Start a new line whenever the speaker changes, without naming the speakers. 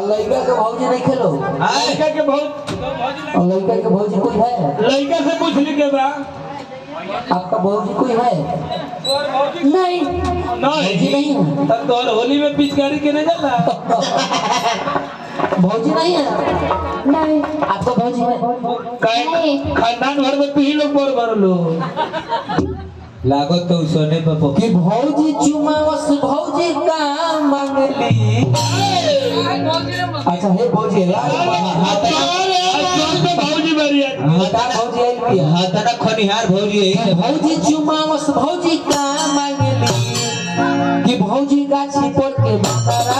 लड़का के भौजी नहीं खेलो।
लड़का के
भौजी कोई है?
लड़का से पूछ ली के बा
आपका भौजी कोई है?
नहीं
नहीं है।
तब तो होली में पिचकारी के नहीं जाला।
भौजी नहीं है?
नहीं
आपका भौजी है?
खानदान भर में तू ही लोग बोर भर लो लागत तो सोने पे
कि भौजी चुमावस भौजी का मांगली। अच्छा है भौजी है
भौजी बढ़िया
भौजी आई पिया
हाथना खनिहार भौजी है
भौजी चुमावस भौजी का मांगली कि भौजी गाछी पर के बकरा